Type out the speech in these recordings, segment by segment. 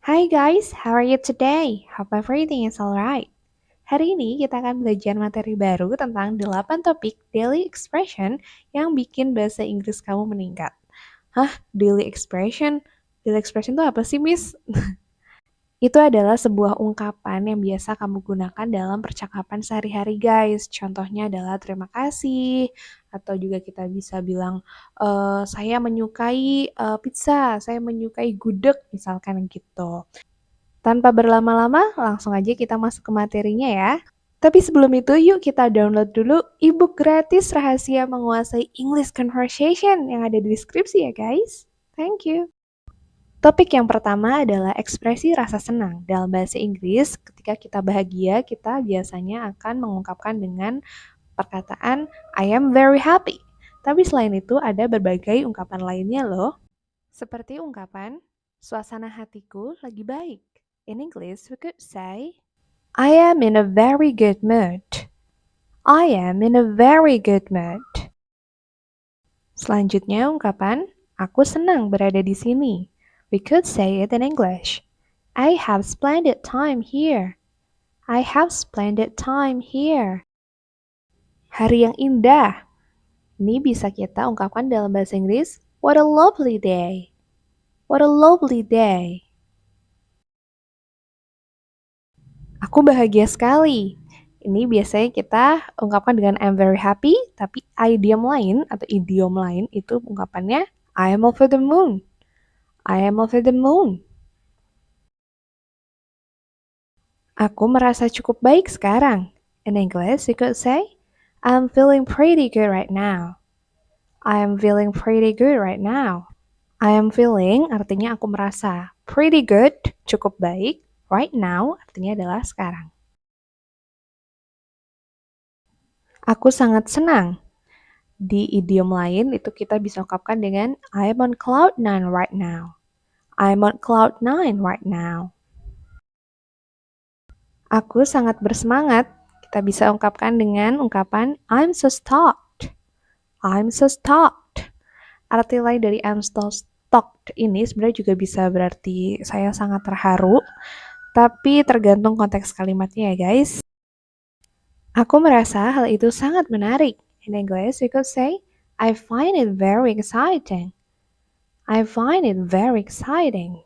Hi guys, how are you today? Hope everything is alright. Hari ini kita akan belajar materi baru tentang 8 topik daily expression yang bikin bahasa Inggris kamu meningkat. Hah? Daily expression? Daily expression itu apa sih, Miss? Itu adalah sebuah ungkapan yang biasa kamu gunakan dalam percakapan sehari-hari, guys. Contohnya adalah terima kasih, atau juga kita bisa bilang, saya menyukai pizza, saya menyukai gudeg, misalkan gitu. Tanpa berlama-lama, langsung aja kita masuk ke materinya ya. Tapi sebelum itu, yuk kita download dulu ebook gratis rahasia menguasai English Conversation yang ada di deskripsi ya guys. Thank you. Topik yang pertama adalah ekspresi rasa senang. Dalam bahasa Inggris, ketika kita bahagia, kita biasanya akan mengungkapkan dengan perkataan I am very happy. Tapi selain itu ada berbagai ungkapan lainnya loh. Seperti ungkapan, suasana hatiku lagi baik. In English, we could say, I am in a very good mood. I am in a very good mood. Selanjutnya ungkapan, aku senang berada di sini. We could say it in English. I have splendid time here. I have splendid time here. Hari yang indah. Ini bisa kita ungkapkan dalam bahasa Inggris, what a lovely day. What a lovely day. Aku bahagia sekali. Ini biasanya kita ungkapkan dengan I'm very happy, tapi idiom lain atau idiom lain itu ungkapannya I am over the moon. I am over the moon. Aku merasa cukup baik sekarang. In English, you could say, I'm feeling pretty good right now. I am feeling pretty good right now. I am feeling artinya aku merasa. Pretty good, cukup baik. Right now artinya adalah sekarang. Aku sangat senang. Di idiom lain itu kita bisa ungkapkan dengan I'm on cloud nine right now. I'm on cloud nine right now. Aku sangat bersemangat. Kita bisa ungkapkan dengan ungkapan I'm so stoked. I'm so stoked. Arti lain dari I'm so stoked ini sebenarnya juga bisa berarti saya sangat terharu. Tapi tergantung konteks kalimatnya ya guys. Aku merasa hal itu sangat menarik. In English, we could say, I find it very exciting. I find it very exciting.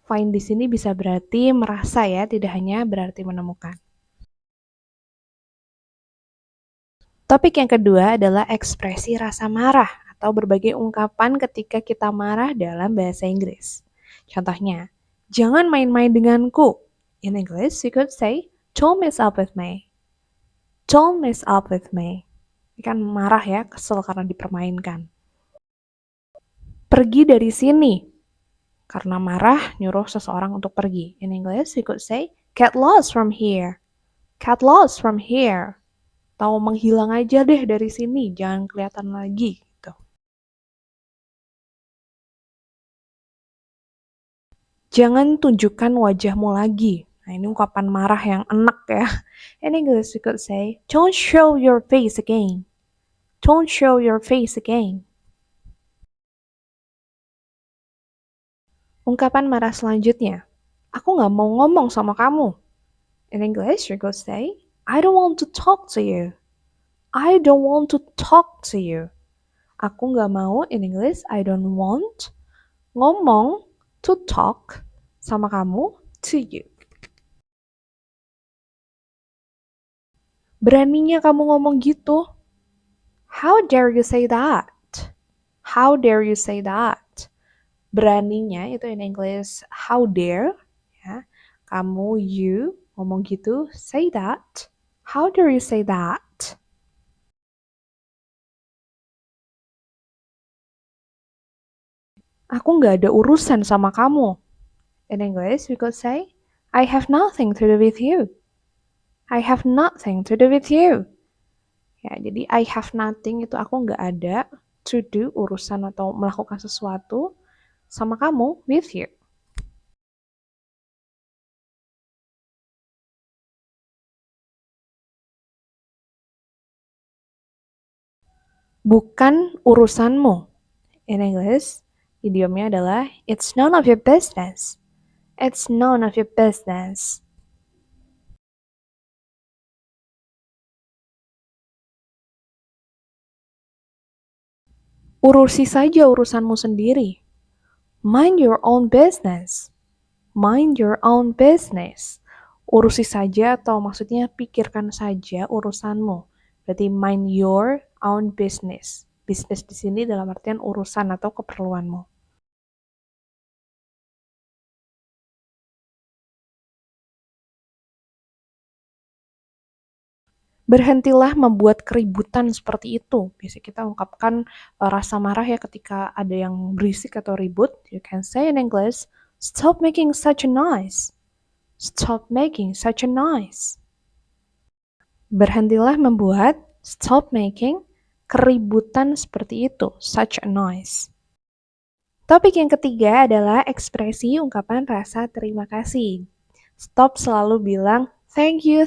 Find di sini bisa berarti merasa ya, tidak hanya berarti menemukan. Topik yang kedua adalah ekspresi rasa marah atau berbagai ungkapan ketika kita marah dalam bahasa Inggris. Contohnya, jangan main-main denganku. In English, you could say, don't mess up with me. Don't mess up with me. Ini kan marah ya, kesel karena dipermainkan. Pergi dari sini. Karena marah, nyuruh seseorang untuk pergi. In English, you could say, get lost from here. Get lost from here. Tahu menghilang aja deh dari sini, jangan kelihatan lagi. Gitu. Jangan tunjukkan wajahmu lagi. Nah, ini ungkapan marah yang enak ya. In English, you could say, don't show your face again. Don't show your face again. Ungkapan marah selanjutnya, aku nggak mau ngomong sama kamu. In English, you could say, I don't want to talk to you. I don't want to talk to you. Aku nggak mau, in English, I don't want, ngomong, to talk, sama kamu, to you. Beraninya kamu ngomong gitu? How dare you say that? How dare you say that? Beraninya itu in English, how dare, ya. Kamu, you, ngomong gitu, say that. How dare you say that? Aku nggak ada urusan sama kamu. In English, we could say, I have nothing to do with you. I have nothing to do with you. Ya, jadi I have nothing itu aku nggak ada to do urusan atau melakukan sesuatu sama kamu with you. Bukan urusanmu. In English, idiomnya adalah it's none of your business. It's none of your business. Urusi saja urusanmu sendiri. Mind your own business. Mind your own business. Urusi saja atau maksudnya pikirkan saja urusanmu. Berarti mind your own business. Business di sini dalam artian urusan atau keperluanmu. Berhentilah membuat keributan seperti itu. Biasanya kita ungkapkan rasa marah ya ketika ada yang berisik atau ribut. You can say in English, stop making such a noise. Stop making such a noise. Berhentilah membuat, stop making, keributan seperti itu, such a noise. Topik yang ketiga adalah ekspresi ungkapan rasa terima kasih. Stop selalu bilang thank you,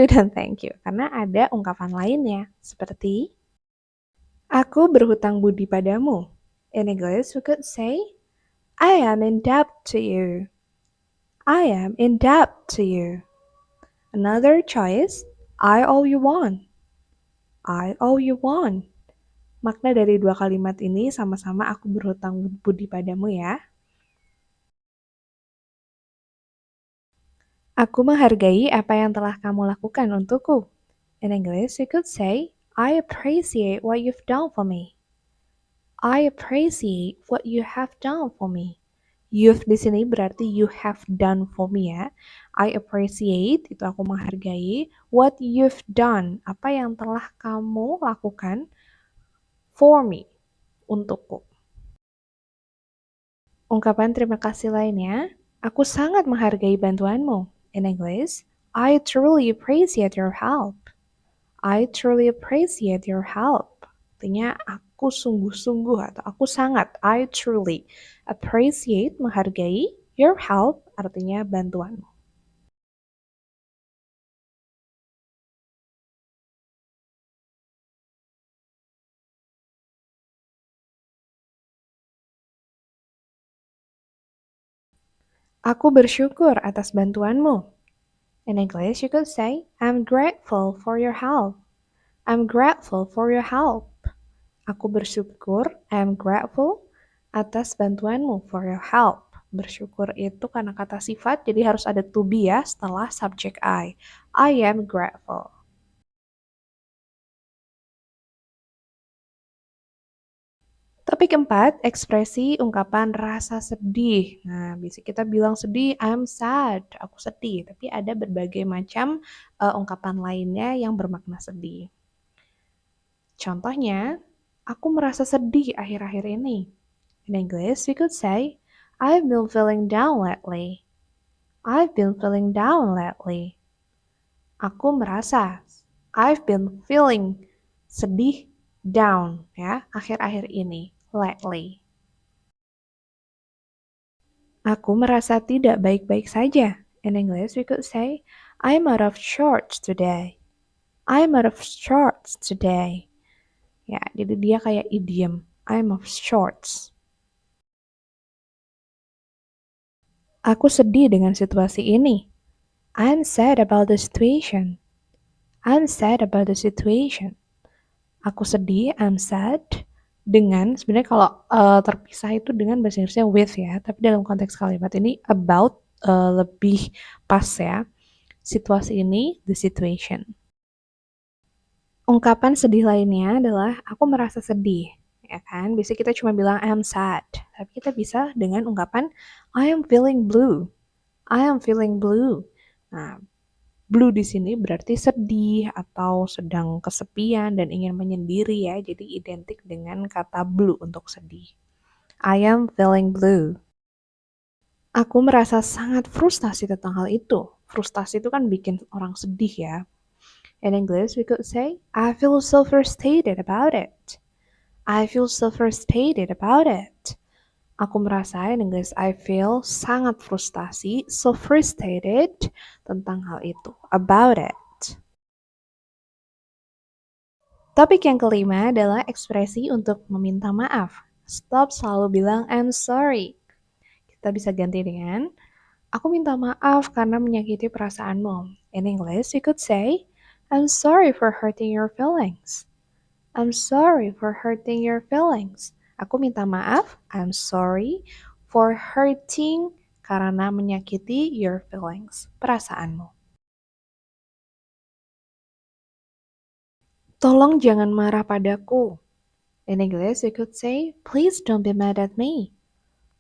dan thank you. Karena ada ungkapan lainnya, seperti aku berhutang budi padamu. In English, we could say, I am in debt to you. I am in debt to you. Another choice, I owe you one. I owe you one. Makna dari dua kalimat ini sama-sama aku berhutang budi padamu ya. Aku menghargai apa yang telah kamu lakukan untukku. In English, you could say, I appreciate what you've done for me. I appreciate what you have done for me. You've di sini berarti you have done for me ya. I appreciate, itu aku menghargai. What you've done, apa yang telah kamu lakukan for me, untukku. Ungkapan terima kasih lainnya, aku sangat menghargai bantuanmu. In English, I truly appreciate your help. I truly appreciate your help. Artinya aku sungguh-sungguh atau aku sangat, I truly appreciate, menghargai, your help artinya bantuanmu. Aku bersyukur atas bantuanmu. In English, you could say, I'm grateful for your help. I'm grateful for your help. Aku bersyukur, I'm grateful, atas bantuanmu, for your help. Bersyukur itu karena kata sifat, jadi harus ada to be ya setelah subject I. I am grateful. Topik keempat, ekspresi ungkapan rasa sedih. Nah, bisa kita bilang sedih, I'm sad, aku sedih. Tapi ada berbagai macam ungkapan lainnya yang bermakna sedih. Contohnya, aku merasa sedih akhir-akhir ini. In English, we could say, I've been feeling down lately. I've been feeling down lately. Aku merasa, I've been feeling sedih, down, ya, akhir-akhir ini. Lately. Aku merasa tidak baik-baik saja. In English, we could say, I'm out of sorts today. I'm out of sorts today. Ya, jadi dia kayak idiom. I'm of sorts. Aku sedih dengan situasi ini. I'm sad about the situation. I'm sad about the situation. Aku sedih, I'm sad. Dengan, sebenarnya kalau terpisah itu dengan bahasa Inggrisnya with ya, tapi dalam konteks kalimat ini about lebih pas ya. Situasi ini, the situation. Ungkapan sedih lainnya adalah aku merasa sedih, ya kan? Biasanya kita cuma bilang I'm sad, tapi kita bisa dengan ungkapan I am feeling blue. I am feeling blue. Nah, blue di sini berarti sedih atau sedang kesepian dan ingin menyendiri ya. Jadi identik dengan kata blue untuk sedih. I am feeling blue. Aku merasa sangat frustasi tentang hal itu. Frustasi itu kan bikin orang sedih ya. In English, we could say, I feel so frustrated about it. I feel so frustrated about it. Aku merasa, in English, I feel sangat frustasi, so frustrated tentang hal itu, about it. Topik yang kelima adalah ekspresi untuk meminta maaf. Stop selalu bilang I'm sorry. Kita bisa ganti dengan Aku minta maaf karena menyakiti perasaanmu. In English, you could say, I'm sorry for hurting your feelings. I'm sorry for hurting your feelings. Aku minta maaf, I'm sorry for hurting karena menyakiti your feelings, perasaanmu. Tolong jangan marah padaku. In English, you could say, please don't be mad at me.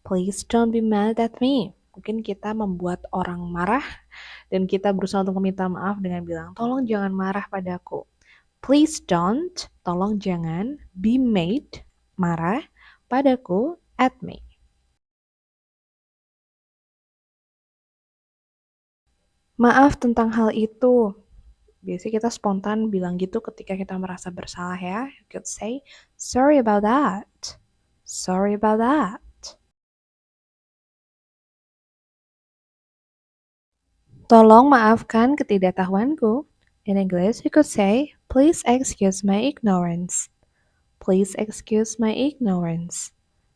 Please don't be mad at me. Mungkin kita membuat orang marah dan kita berusaha untuk meminta maaf dengan bilang, tolong jangan marah padaku. Please don't, tolong jangan, be made, marah, padaku, at me. Maaf tentang hal itu. Biasanya kita spontan bilang gitu ketika kita merasa bersalah ya. You could say, sorry about that. Sorry about that. Tolong maafkan ketidaktahuanku. In English, you could say, please excuse my ignorance. Please excuse my ignorance.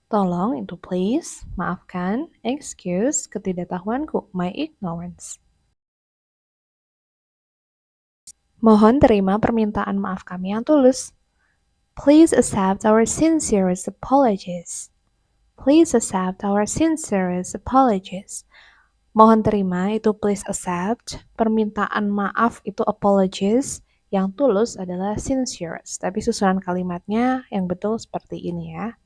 Tolong itu please, maafkan, excuse ketidaktahuanku, my ignorance. Mohon terima permintaan maaf kami yang tulus. Please accept our sincerest apologies. Please accept our sincerest apologies. Mohon terima itu please accept, permintaan maaf itu apologies, yang tulus adalah sincerest. Tapi susunan kalimatnya yang betul seperti ini ya.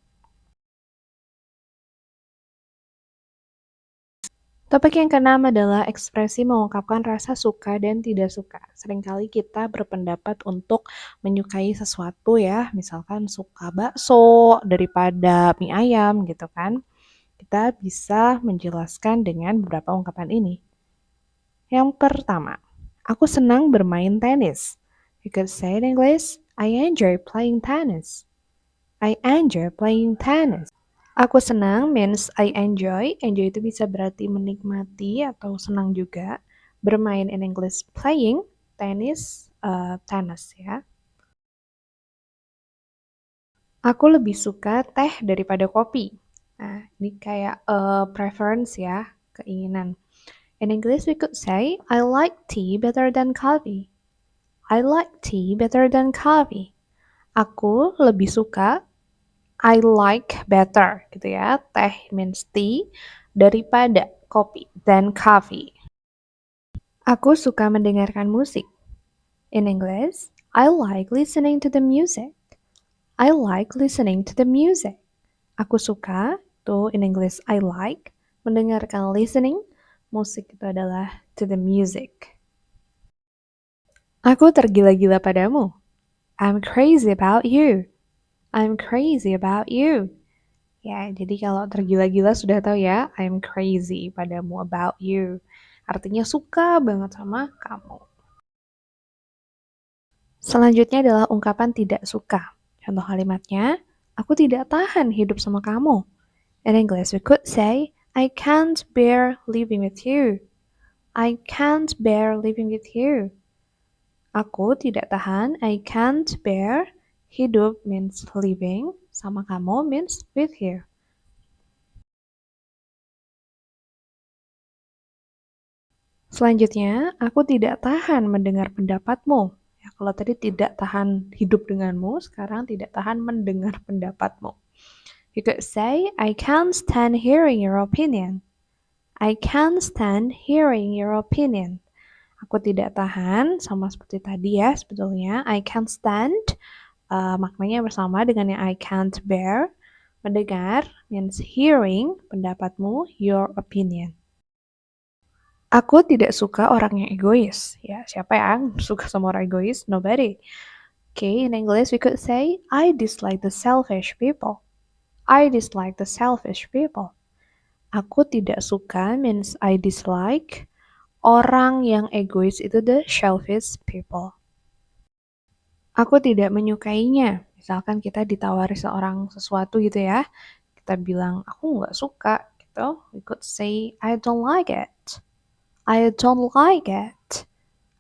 Topik yang keenam adalah ekspresi mengungkapkan rasa suka dan tidak suka. Seringkali kita berpendapat untuk menyukai sesuatu ya, misalkan suka bakso daripada mie ayam gitu kan. Kita bisa menjelaskan dengan beberapa ungkapan ini. Yang pertama, aku senang bermain tenis. You could say in English, I enjoy playing tennis. I enjoy playing tennis. Aku senang means I enjoy. Enjoy itu bisa berarti menikmati atau senang juga. Bermain in English playing, tenis, tennis ya. Aku lebih suka teh daripada kopi. Nah, ini kayak preference ya, keinginan. In English we could say, I like tea better than coffee. I like tea better than coffee. Aku lebih suka I like better gitu ya. Teh means tea daripada kopi than coffee. Aku suka mendengarkan musik. In English, I like listening to the music. I like listening to the music. Aku suka, tuh in English I like, mendengarkan listening, musik itu adalah to the music. Aku tergila-gila padamu. I'm crazy about you. I'm crazy about you. Ya, jadi kalau tergila-gila sudah tahu ya, I'm crazy padamu about you. Artinya suka banget sama kamu. Selanjutnya adalah ungkapan tidak suka. Contoh kalimatnya, aku tidak tahan hidup sama kamu. In English, we could say, I can't bear living with you. I can't bear living with you. Aku tidak tahan, I can't bear. Hidup means living, sama kamu means with you. Selanjutnya, aku tidak tahan mendengar pendapatmu. Ya, kalau tadi tidak tahan hidup denganmu, sekarang tidak tahan mendengar pendapatmu. You could say, I can't stand hearing your opinion. I can't stand hearing your opinion. Aku tidak tahan, sama seperti tadi ya sebetulnya. I can't stand, maknanya bersama dengan yang I can't bear. Mendengar means hearing pendapatmu, your opinion. Aku tidak suka orang yang egois. Ya, siapa yang suka sama orang egois? Nobody. Okay, in English we could say, I dislike the selfish people. I dislike the selfish people. Aku tidak suka means I dislike. Orang yang egois itu the selfish people. Aku tidak menyukainya. Misalkan kita ditawari seorang sesuatu gitu ya. Kita bilang, aku nggak suka gitu. We could say, I don't like it. I don't like it.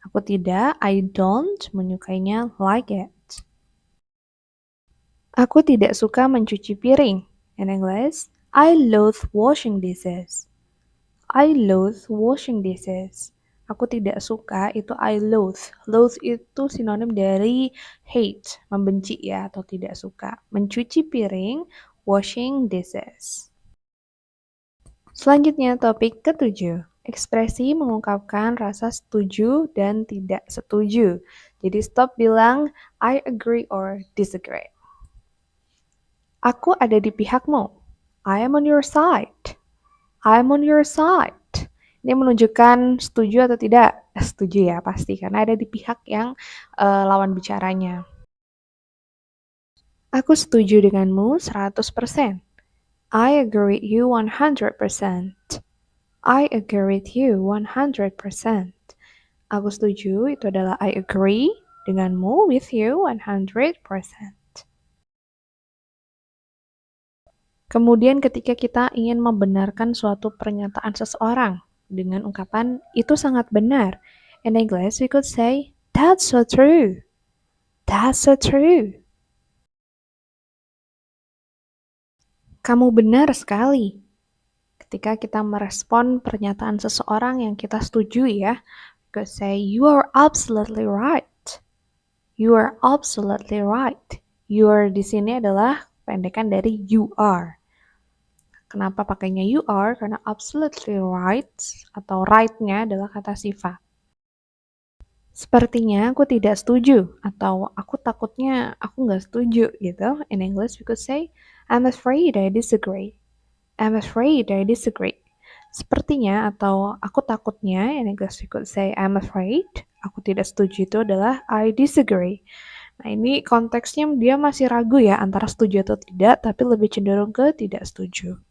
Aku tidak, I don't, menyukainya, like it. Aku tidak suka mencuci piring. In English, I loathe washing dishes. I loathe washing dishes. Aku tidak suka itu I loathe. Loathe itu sinonim dari hate, membenci ya atau tidak suka. Mencuci piring, washing dishes. Selanjutnya topik ketujuh. Ekspresi mengungkapkan rasa setuju dan tidak setuju. Jadi stop bilang I agree or disagree. Aku ada di pihakmu. I am on your side. I am on your side. Ini menunjukkan setuju atau tidak. Setuju ya pasti karena ada di pihak yang lawan bicaranya. Aku setuju denganmu 100%. I agree with you 100%. I agree with you 100%. Aku setuju itu adalah I agree denganmu with you 100%. Kemudian ketika kita ingin membenarkan suatu pernyataan seseorang dengan ungkapan itu sangat benar. In English we could say that's so true. That's so true. Kamu benar sekali. Ketika kita merespon pernyataan seseorang yang kita setujui ya, we could say you are absolutely right. You are absolutely right. You are di sini adalah pendekan dari you are. Kenapa pakainya you are? Karena absolutely right atau right-nya adalah kata sifat. Sepertinya aku tidak setuju atau aku takutnya aku nggak setuju gitu. In English we could say I'm afraid I disagree. I'm afraid I disagree. Sepertinya atau aku takutnya, in English we could say I'm afraid. Aku tidak setuju itu adalah I disagree. Nah ini konteksnya dia masih ragu ya antara setuju atau tidak, tapi lebih cenderung ke tidak setuju.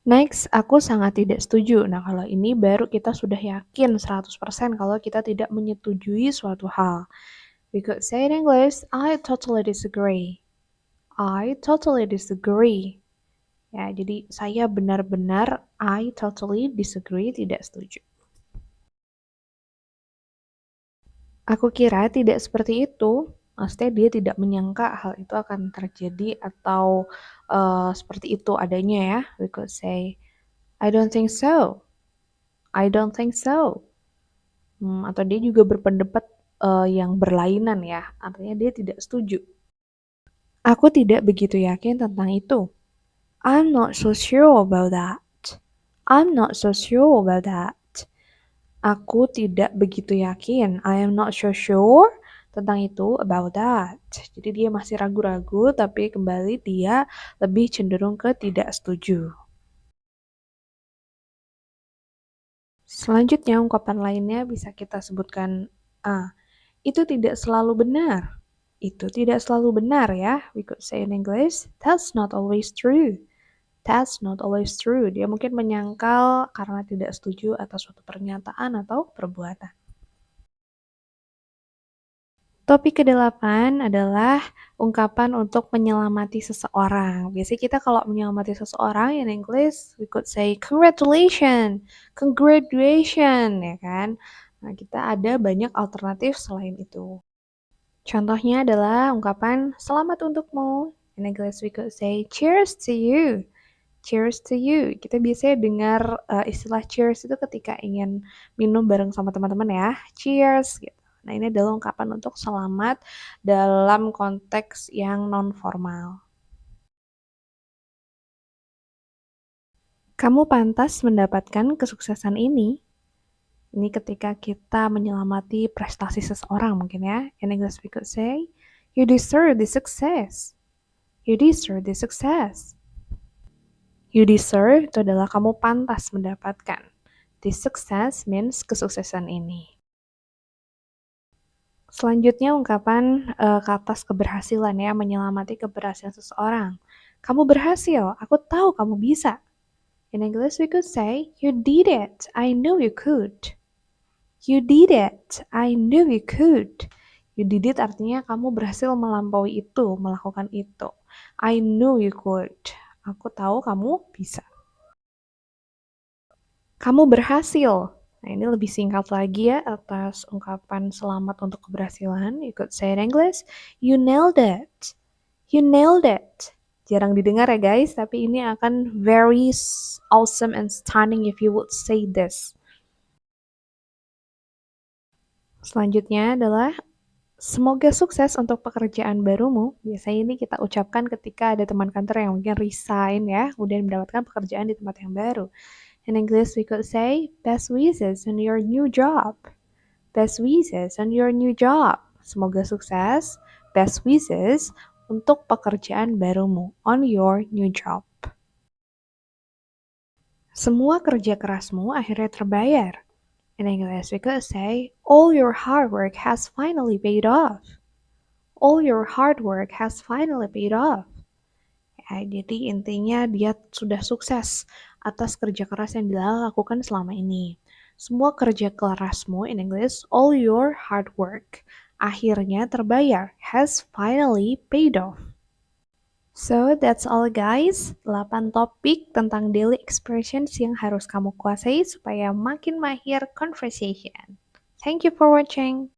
Next, aku sangat tidak setuju. Nah, kalau ini baru kita sudah yakin 100% kalau kita tidak menyetujui suatu hal. We could say in English, I totally disagree. I totally disagree. Ya, jadi saya benar-benar I totally disagree, tidak setuju. Aku kira tidak seperti itu. Maksudnya dia tidak menyangka hal itu akan terjadi atau seperti itu adanya ya. We could say, I don't think so. I don't think so. Atau dia juga berpendapat yang berlainan ya. Artinya dia tidak setuju. Aku tidak begitu yakin tentang itu. I'm not so sure about that. I'm not so sure about that. Aku tidak begitu yakin. I am not so sure tentang itu about that. Jadi dia masih ragu-ragu tapi kembali dia lebih cenderung ke tidak setuju. Selanjutnya ungkapan lainnya bisa kita sebutkan itu tidak selalu benar. Itu tidak selalu benar ya. We could say in English, that's not always true. That's not always true. Dia mungkin menyangkal karena tidak setuju atas suatu pernyataan atau perbuatan. Topik ke-8 adalah ungkapan untuk menyelamati seseorang. Biasanya kita kalau menyelamati seseorang in English, we could say congratulations, congratulations, ya kan? Nah, kita ada banyak alternatif selain itu. Contohnya adalah ungkapan selamat untukmu. In English we could say cheers to you. Cheers to you. Kita biasanya dengar istilah cheers itu ketika ingin minum bareng sama teman-teman ya. Cheers gitu. Nah, ini adalah ungkapan untuk selamat dalam konteks yang non-formal. Kamu pantas mendapatkan kesuksesan ini. Ini ketika kita menyelamati prestasi seseorang mungkin ya. In English we could say, you deserve the success. You deserve the success. You deserve itu adalah kamu pantas mendapatkan. The success means kesuksesan ini. Selanjutnya ungkapan ke atas keberhasilan ya, menyelamati keberhasilan seseorang. Kamu berhasil, aku tahu kamu bisa. In English we could say, you did it, I knew you could. You did it, I knew you could. You did it artinya kamu berhasil melampaui itu, melakukan itu. I knew you could. Aku tahu kamu bisa. Kamu berhasil. Nah, ini lebih singkat lagi ya atas ungkapan selamat untuk keberhasilan. You could say in English, you nailed it. You nailed it. Jarang didengar ya guys, tapi ini akan very awesome and stunning if you would say this. Selanjutnya adalah semoga sukses untuk pekerjaan barumu. Biasanya ini kita ucapkan ketika ada teman kantor yang mungkin resign ya, kemudian mendapatkan pekerjaan di tempat yang baru. In English we could say, best wishes on your new job. Best wishes on your new job. Semoga sukses, best wishes untuk pekerjaan barumu, on your new job. Semua kerja kerasmu akhirnya terbayar. In English, we could say, all your hard work has finally paid off. All your hard work has finally paid off. Ya, jadi intinya dia sudah sukses atas kerja keras yang dilakukan selama ini. Semua kerja kerasmu, in English, all your hard work, akhirnya terbayar, has finally paid off. So, that's all guys, 8 topik tentang daily expressions yang harus kamu kuasai supaya makin mahir conversation. Thank you for watching.